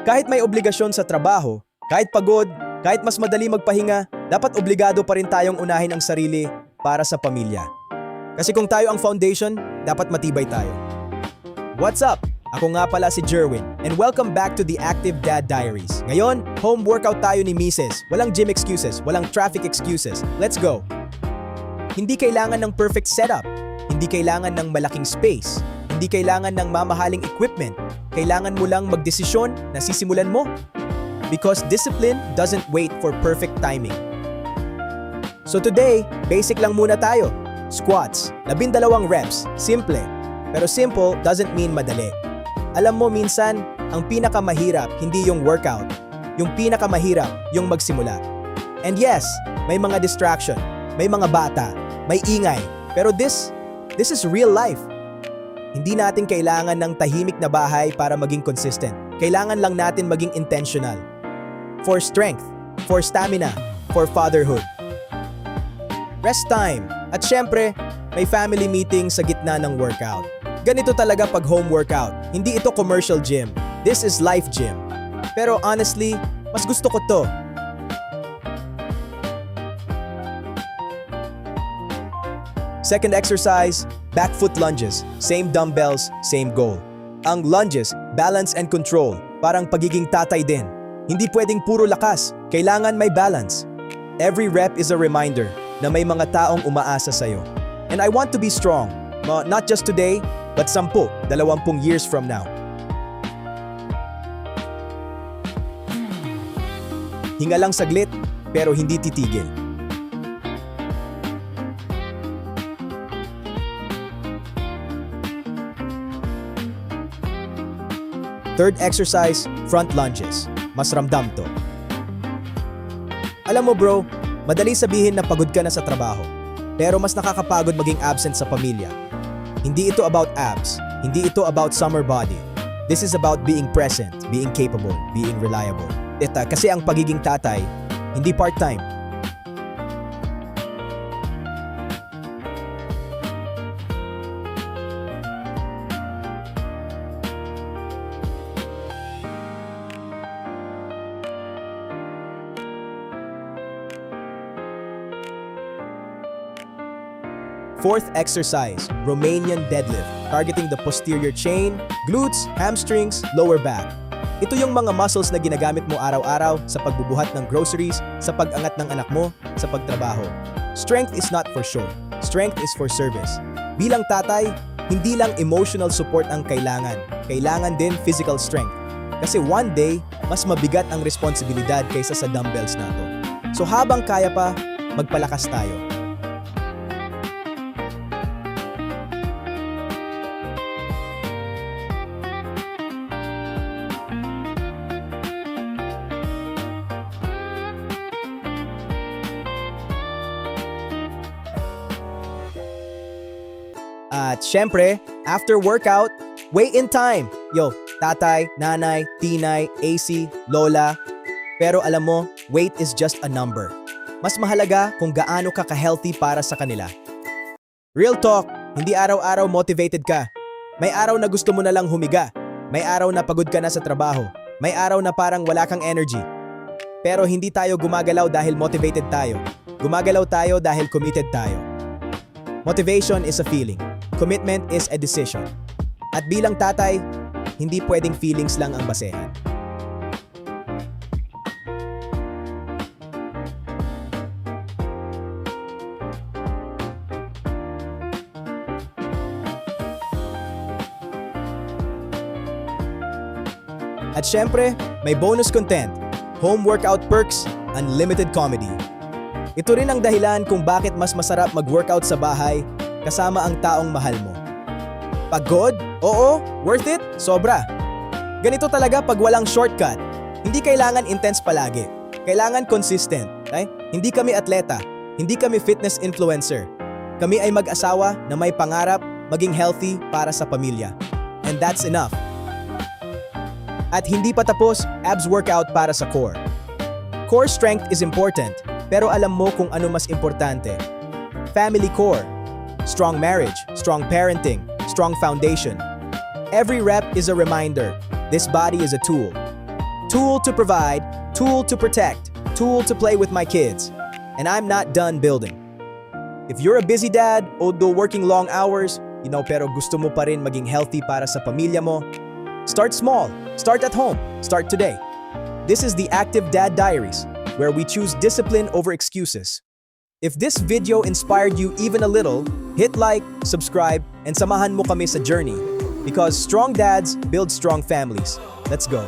Kahit may obligasyon sa trabaho, kahit pagod, kahit mas madali magpahinga, dapat obligado pa rin tayong unahin ang sarili para sa pamilya. Kasi kung tayo ang foundation, dapat matibay tayo. What's up? Ako nga pala si Jerwin, and welcome back to the Active Dad Diaries. Ngayon, home workout tayo ni Mrs. Walang gym excuses, walang traffic excuses. Let's go! Hindi kailangan ng perfect setup. Hindi kailangan ng malaking space. Hindi kailangan ng mamahaling equipment. Kailangan mo lang magdesisyon na sisimulan mo. Because discipline doesn't wait for perfect timing. So today, basic lang muna tayo. Squats, 12 reps, simple. Pero simple doesn't mean madali. Alam mo minsan, ang pinakamahirap hindi yung workout. Yung pinakamahirap yung magsimula. And yes, may mga distraction, may mga bata, may ingay. Pero this is real life. Hindi natin kailangan ng tahimik na bahay para maging consistent. Kailangan lang natin maging intentional. For strength, for stamina, for fatherhood. Rest time. At syempre, may family meeting sa gitna ng workout. Ganito talaga pag home workout. Hindi ito commercial gym. This is life gym. Pero honestly, mas gusto ko to. Second exercise, back foot lunges. Same dumbbells, same goal. Ang lunges, balance and control. Parang pagiging tatay din. Hindi pwedeng puro lakas. Kailangan may balance. Every rep is a reminder na may mga taong umaasa sa'yo. And I want to be strong. Not just today, but 10, 20 years from now. Hinga lang saglit, pero hindi titigil. Third exercise, front lunges. Mas ramdam to. Alam mo bro, madali sabihin na pagod ka na sa trabaho. Pero mas nakakapagod maging absent sa pamilya. Hindi ito about abs. Hindi ito about summer body. This is about being present, being capable, being reliable. Kasi ang pagiging tatay, hindi part-time. Fourth exercise, Romanian deadlift, targeting the posterior chain, glutes, hamstrings, lower back. Ito yung mga muscles na ginagamit mo araw-araw sa pagbubuhat ng groceries, sa pag-angat ng anak mo, sa pagtrabaho. Strength is not for show. Strength is for service. Bilang tatay, hindi lang emotional support ang kailangan. Kailangan din physical strength. Kasi one day, mas mabigat ang responsibilidad kaysa sa dumbbells na to. So habang kaya pa, magpalakas tayo. At syempre, after workout, weigh-in time. Yo, tatay, nanay, tinay, AC, lola. Pero alam mo, weight is just a number. Mas mahalaga kung gaano ka ka-healthy para sa kanila. Real talk, hindi araw-araw motivated ka. May araw na gusto mo na lang humiga. May araw na pagod ka na sa trabaho. May araw na parang wala kang energy. Pero hindi tayo gumagalaw dahil motivated tayo. Gumagalaw tayo dahil committed tayo. Motivation is a feeling. Commitment is a decision. At bilang tatay, hindi pwedeng feelings lang ang basehan. At syempre, may bonus content, home workout perks, unlimited comedy. Ito rin ang dahilan kung bakit mas masarap mag-workout sa bahay kasama ang taong mahal mo. Pagod? Oo, worth it? Sobra. Ganito talaga pag walang shortcut. Hindi kailangan intense palagi. Kailangan consistent. Hindi kami atleta. Hindi kami fitness influencer. Kami ay mag-asawa na may pangarap maging healthy para sa pamilya. And that's enough. At hindi pa tapos, abs workout para sa core. Core strength is important, pero alam mo kung ano mas importante. Family core. Strong marriage, strong parenting, strong foundation. Every rep is a reminder. This body is a tool. Tool to provide, tool to protect, tool to play with my kids. And I'm not done building. If you're a busy dad, although working long hours, pero gusto mo pa rin maging healthy para sa pamilya mo, start small, start at home, start today. This is the Active Dad Diaries, where we choose discipline over excuses. If this video inspired you even a little, hit like, subscribe, and samahan mo kami sa journey. Because strong dads build strong families. Let's go.